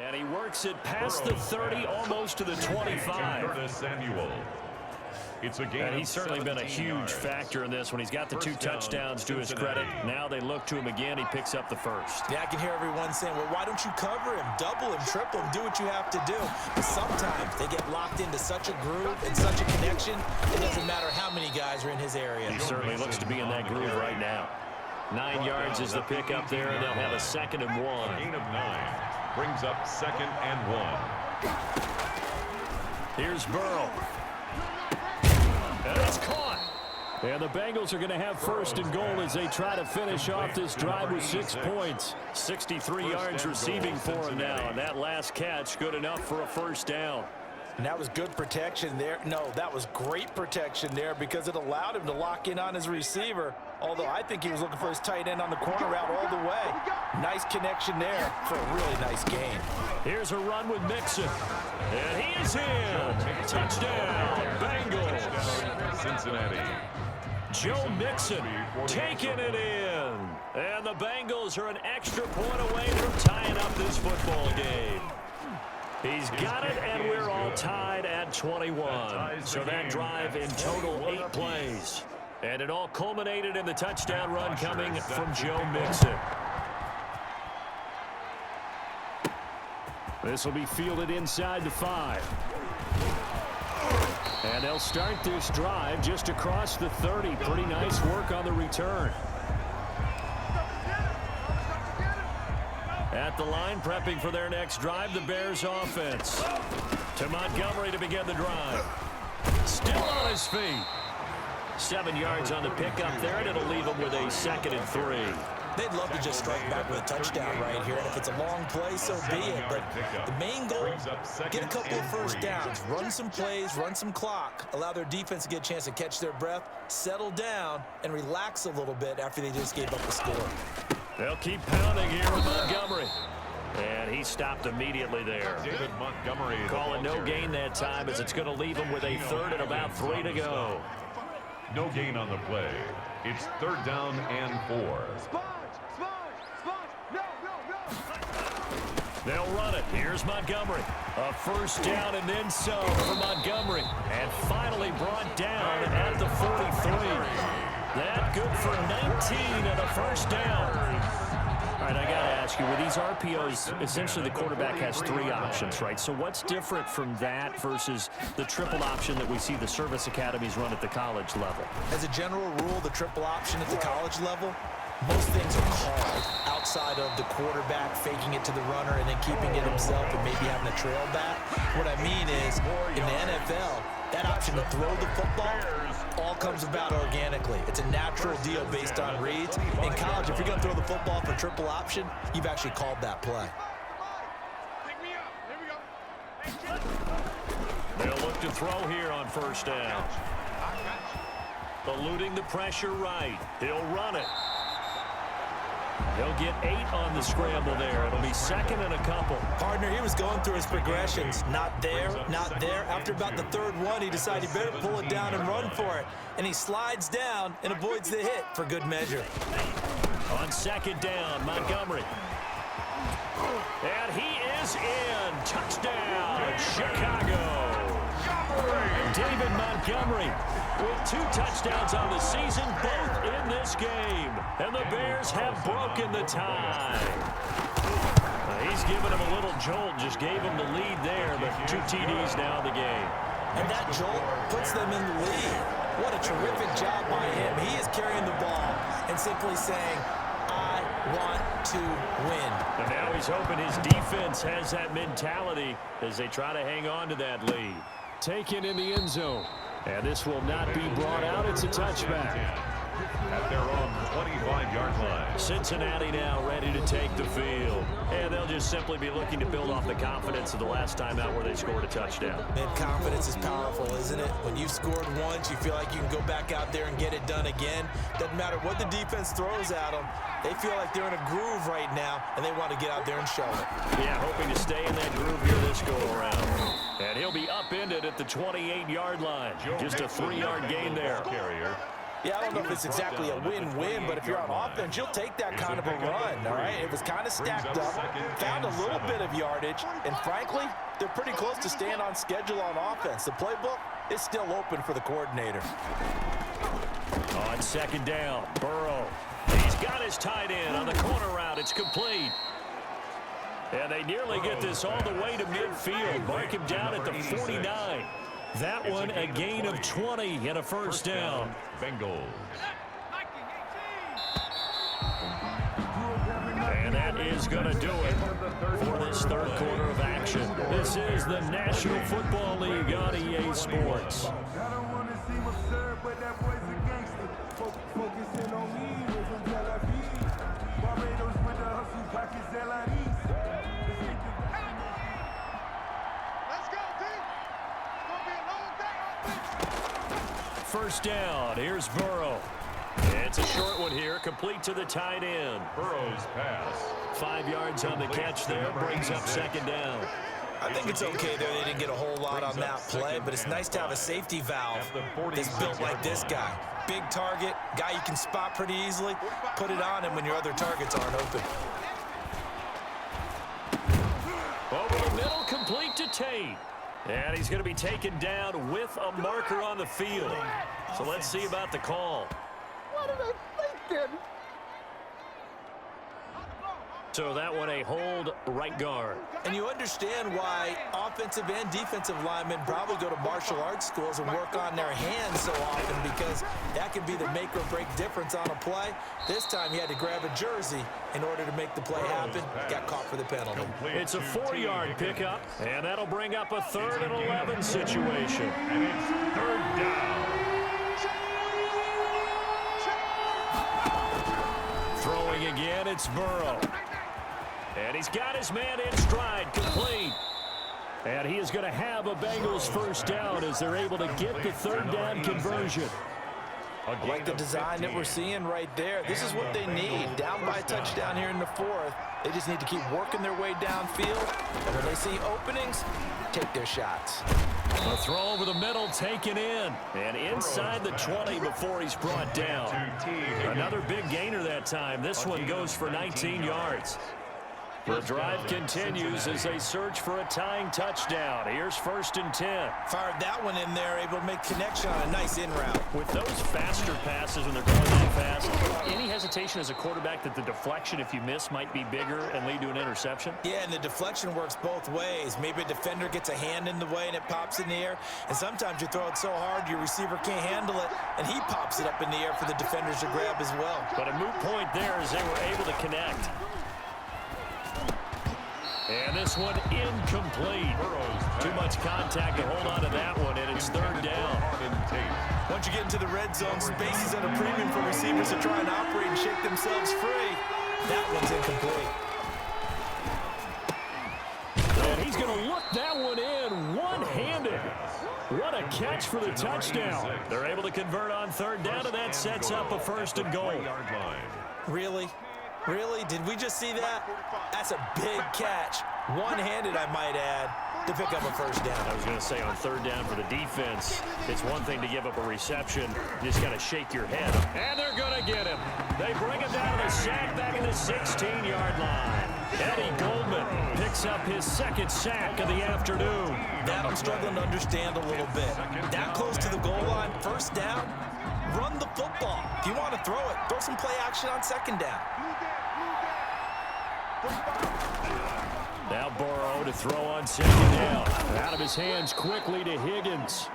And he works it past the 30, almost to the 25. Curtis Samuel. It's a game and he's certainly been a huge yards. factor in this when he's got the two touchdowns to his credit. Now they look to him again. He picks up the first. Yeah, I can hear everyone saying, well, why don't you cover him, double him, triple him, do what you have to do. But sometimes they get locked into such a groove and such a connection, it doesn't matter how many guys are in his area. He certainly looks to be in that groove right now. 9 yards is the pickup there, and they'll have a 2nd and 1. Gain of 9 brings up 2nd and 1. Here's Burrow. And it's caught. And the Bengals are going to have 1st and goal as they try to finish off this drive with 6 points. 63 yards receiving for him now, and that last catch good enough for a 1st down. And that was good protection there. No, that was great protection there because it allowed him to lock in on his receiver. Although I think he was looking for his tight end on the corner route all the way. Nice connection there for a really nice gain. Here's a run with Mixon. And he is in. Touchdown, Bengals. Cincinnati. Joe Mixon taking it in. And the Bengals are an extra point away from tying up this football game. He's got it, and we're all tied at 21. So that drive in total 8 plays. And it all culminated in the touchdown run coming from Joe Mixon. This will be fielded inside the 5. And they'll start this drive just across the 30. Pretty nice work on the return. At the line, prepping for their next drive, the Bears offense. To Montgomery to begin the drive. Still on his feet. 7 yards on the pickup there, and it'll leave him with a 2nd and 3. They'd love to just strike back with a touchdown right here, and if it's a long play, so be it. But the main goal, get a couple of 1st downs, run some plays, run some clock, allow their defense to get a chance to catch their breath, settle down, and relax a little bit after they just gave up the score. They'll keep pounding here with Montgomery. And he stopped immediately there. David Montgomery. Calling no gain that time as it's going to leave him with a 3rd and about 3 to go. No gain on the play. It's 3rd down and 4. They'll run it. Here's Montgomery. A 1st down and then some for Montgomery. And finally brought down at the 43. That good for 19 and a 1st down. All right, I got to ask you, with these RPOs, essentially the quarterback has 3 options, right? So what's different from that versus the triple option that we see the service academies run at the college level? As a general rule, the triple option at the college level, most things are called outside of the quarterback faking it to the runner and then keeping it himself and maybe having a trail back. What I mean is, in the NFL, that option to throw the football all comes about organically. It's a natural deal based on reads. In college, if you're going to throw the football for triple option, you've actually called that play. They'll look to throw here on 1st down. Eluding the pressure right. He'll run it. He'll get 8 on the scramble there. It'll be 2nd and a couple. Partner, he was going through his progressions. Not there, not there. After about the 3rd one, he decided he better pull it down and run for it. And he slides down and avoids the hit for good measure. On 2nd down, Montgomery. And he is in. Touchdown, Chicago. David Montgomery with 2 touchdowns on the season, both in this game. And the Bears have broken the tie. He's given him a little jolt, just gave him the lead there, but 2 TDs now in the game. And that jolt puts them in the lead. What a terrific job by him. He is carrying the ball and simply saying, I want to win. And now he's hoping his defense has that mentality as they try to hang on to that lead. Taken in the end zone. And this will not be brought out. It's a touchback. At their own 25-yard line. Cincinnati now ready to take the field. And they'll just simply be looking to build off the confidence of the last time out where they scored a touchdown. And confidence is powerful, isn't it? When you've scored once, you feel like you can go back out there and get it done again. Doesn't matter what the defense throws at them. They feel like they're in a groove right now, and they want to get out there and show it. Yeah, hoping to stay in that groove here this go-around. And he'll be upended at the 28-yard line. Just a 3-yard gain there. Carrier. Yeah, I don't know if it's exactly a win-win, but if you're on offense, you'll take that kind of a run, all right? It was kind of stacked up, found a little bit of yardage, and frankly, they're pretty close to staying on schedule on offense. The playbook is still open for the coordinator. On second down, Burrow. He's got his tight end on the corner route. It's complete. And they nearly get this all the way to midfield. Mark him down at the 49. That one a gain of 20 and a first down. Bengals. And that is going to do it for this third quarter of action. This is the National Football League on EA Sports. First down, here's Burrow. It's a short one here, complete to the tight end. Burrow's pass. 5 yards on the catch there, brings up second down. I think it's okay there. They didn't get a whole lot on that play, but it's nice to have a safety valve that's built like this guy. Big target, guy you can spot pretty easily. Put it on him when your other targets aren't open. Over the middle, complete to Tate. And he's going to be taken down with a marker on the field. So let's see about the call. What are they thinking? So that one a hold right guard. And you understand why offensive and defensive linemen probably go to martial arts schools and work on their hands so often, because that can be the make or break difference on a play. This time he had to grab a jersey in order to make the play happen. Got caught for the penalty. It's a 4-yard pickup, and that'll bring up a 3rd and 11 situation. And it's third down. Throwing again, it's Burrow. And he's got his man in stride, complete. And he is going to have a Bengals first down as they're able to get the 3rd down conversion. I like the design that we're seeing right there. This is what they need. Down by a touchdown here in the 4th. They just need to keep working their way downfield. And when they see openings, take their shots. A throw over the middle taken in. And inside the 20 before he's brought down. Another big gainer that time. This one goes for 19 yards. The drive continues as they search for a tying touchdown. Here's 1st and 10. Fired that one in there, able to make connection on a nice in route. With those faster passes when they're going that fast, any hesitation as a quarterback that the deflection, if you miss, might be bigger and lead to an interception? Yeah, and the deflection works both ways. Maybe a defender gets a hand in the way and it pops in the air. And sometimes you throw it so hard your receiver can't handle it, and he pops it up in the air for the defenders to grab as well. But a moot point there as they were able to connect. And this one incomplete. Too much contact to hold on to that one, and it's 3rd down. Once you get into the red zone, space is at a premium for receivers to try and operate and shake themselves free. That one's incomplete. And he's going to look that one in one-handed. What a catch for the touchdown. They're able to convert on 3rd down, and that sets up a 1st and goal. Really? Really? Did we just see that? That's a big catch. One-handed, I might add, to pick up a first down. I was going to say on 3rd down for the defense, it's one thing to give up a reception. You just got to shake your head. And they're going to get him. They bring him down to the sack back in the 16-yard line. Eddie Goldman picks up his 2nd sack of the afternoon. That I'm struggling to understand a little bit. That close to the goal line, 1st down, run the football. If you want to throw it, throw some play action on 2nd down. Now Burrow to throw on 2nd down. Out of his hands quickly to Higgins.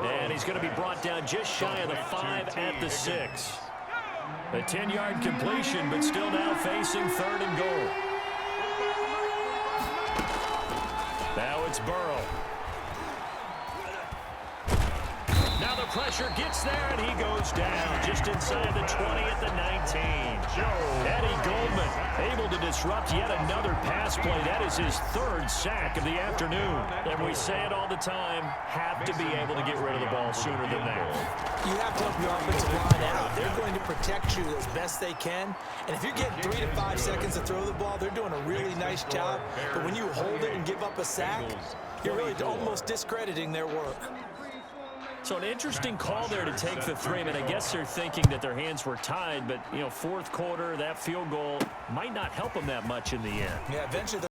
And he's going to be brought down just shy of the 5 at the 6. A 10-yard completion, but still now facing 3rd and goal. Now it's Burrow. Now the pressure gets there, and he goes down just inside the 20 at the 19. Eddie Goldman able to disrupt yet another pass play. That is his 3rd sack of the afternoon. And we say it all the time, have to be able to get rid of the ball sooner than that. You have to help your offensive line out. They're going to protect you as best they can. And if you're getting 3 to 5 seconds to throw the ball, they're doing a really nice job. But when you hold it and give up a sack, you're really almost discrediting their work. So an interesting call there to take the three. I mean, I guess they're thinking that their hands were tied, but, you know, fourth quarter, that field goal might not help them that much in the end. Yeah, eventually